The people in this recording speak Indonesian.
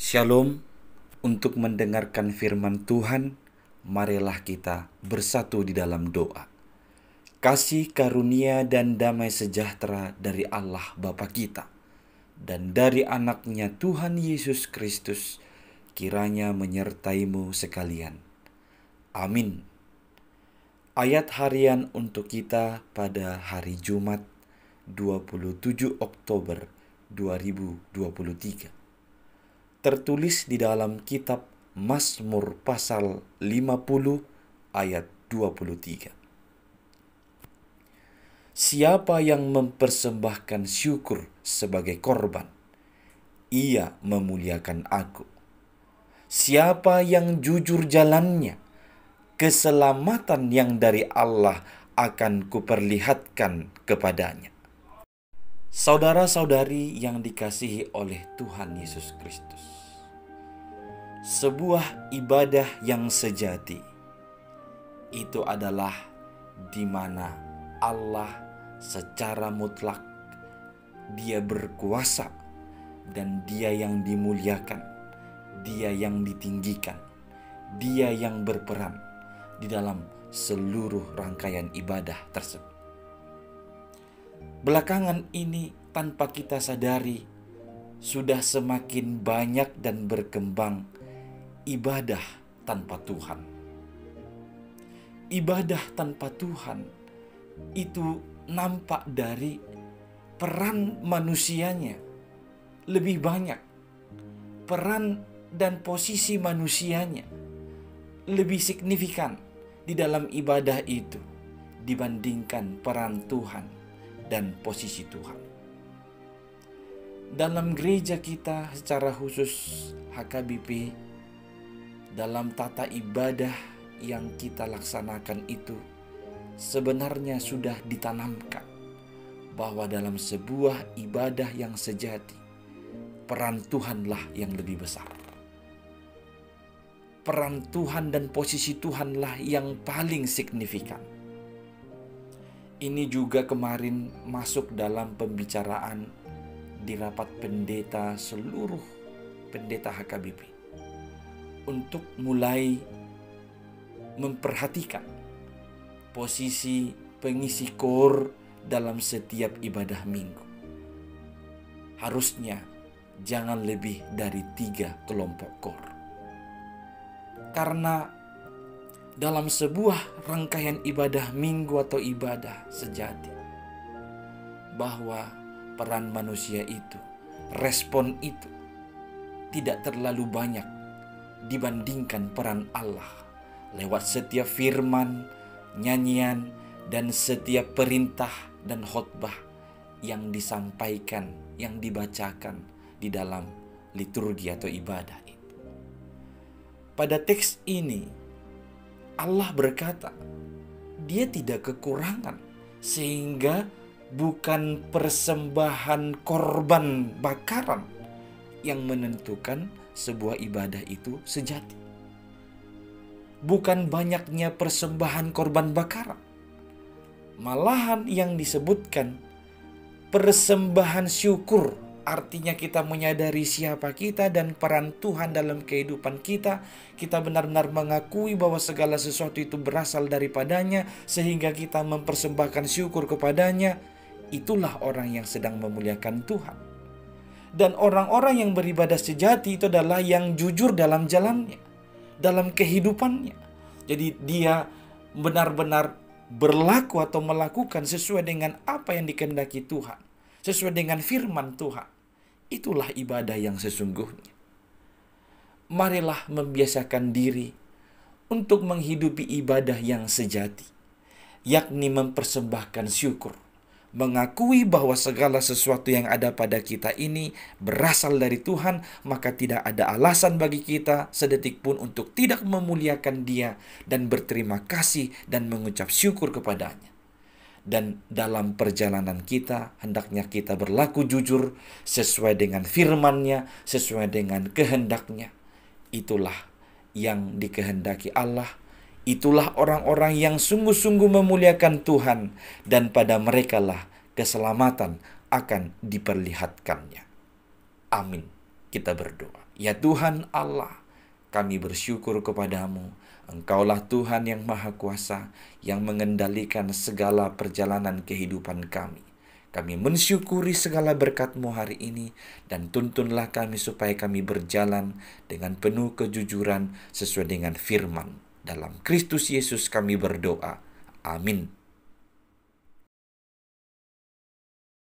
Shalom. Untuk mendengarkan firman Tuhan, marilah kita bersatu di dalam doa. Kasih karunia dan damai sejahtera dari Allah Bapa kita dan dari anaknya Tuhan Yesus Kristus kiranya menyertaimu sekalian. Amin. Ayat harian untuk kita pada hari Jumat 27 Oktober 2023. Tertulis di dalam kitab Mazmur pasal 50 ayat 23. Siapa yang mempersembahkan syukur sebagai korban, ia memuliakan aku. Siapa yang jujur jalannya, keselamatan yang dari Allah akan kuperlihatkan kepadanya. Saudara-saudari yang dikasihi oleh Tuhan Yesus Kristus, sebuah ibadah yang sejati itu adalah di mana Allah secara mutlak Dia berkuasa dan Dia yang dimuliakan, Dia yang ditinggikan, Dia yang berperan di dalam seluruh rangkaian ibadah tersebut. Belakangan ini tanpa kita sadari sudah semakin banyak dan berkembang ibadah tanpa Tuhan. Ibadah tanpa Tuhan itu nampak dari peran manusianya lebih banyak. Peran dan posisi manusianya lebih signifikan di dalam ibadah itu dibandingkan peran Tuhan dan posisi Tuhan. Dalam gereja kita secara khusus HKBP, dalam tata ibadah yang kita laksanakan itu sebenarnya sudah ditanamkan bahwa dalam sebuah ibadah yang sejati, peran Tuhanlah yang lebih besar. Peran Tuhan dan posisi Tuhanlah yang paling signifikan. Ini juga kemarin masuk dalam pembicaraan di rapat pendeta seluruh pendeta HKBP untuk mulai memperhatikan posisi pengisi KOR dalam setiap ibadah minggu. Harusnya jangan lebih dari 3 kelompok KOR. Karena dalam sebuah rangkaian ibadah minggu atau ibadah sejati, bahwa peran manusia itu, respon itu tidak terlalu banyak dibandingkan peran Allah lewat setiap firman, nyanyian, dan setiap perintah dan khotbah yang disampaikan, yang dibacakan di dalam liturgi atau ibadah itu. Pada teks ini Allah berkata, Dia tidak kekurangan, sehingga bukan persembahan korban bakaran yang menentukan sebuah ibadah itu sejati. Bukan banyaknya persembahan korban bakaran. Malahan yang disebutkan persembahan syukur, artinya kita menyadari siapa kita dan peran Tuhan dalam kehidupan kita. Kita benar-benar mengakui bahwa segala sesuatu itu berasal daripadanya, sehingga kita mempersembahkan syukur kepadanya. Itulah orang yang sedang memuliakan Tuhan. Dan orang-orang yang beribadah sejati itu adalah yang jujur dalam jalannya, dalam kehidupannya. Jadi dia benar-benar berlaku atau melakukan sesuai dengan apa yang dikehendaki Tuhan, sesuai dengan firman Tuhan. Itulah ibadah yang sesungguhnya. Marilah membiasakan diri untuk menghidupi ibadah yang sejati, yakni mempersembahkan syukur, mengakui bahwa segala sesuatu yang ada pada kita ini berasal dari Tuhan, maka tidak ada alasan bagi kita sedetik pun untuk tidak memuliakan Dia dan berterima kasih dan mengucap syukur kepadanya. Dan dalam perjalanan kita, hendaknya kita berlaku jujur sesuai dengan firman-Nya, sesuai dengan kehendak-Nya. Itulah yang dikehendaki Allah. Itulah orang-orang yang sungguh-sungguh memuliakan Tuhan, dan pada merekalah keselamatan akan diperlihatkannya. Amin. Kita berdoa. Ya Tuhan Allah, kami bersyukur kepadamu. Engkaulah Tuhan yang Maha Kuasa, yang mengendalikan segala perjalanan kehidupan kami. Kami mensyukuri segala berkat-Mu hari ini, dan tuntunlah kami supaya kami berjalan dengan penuh kejujuran sesuai dengan firman. Dalam Kristus Yesus kami berdoa. Amin.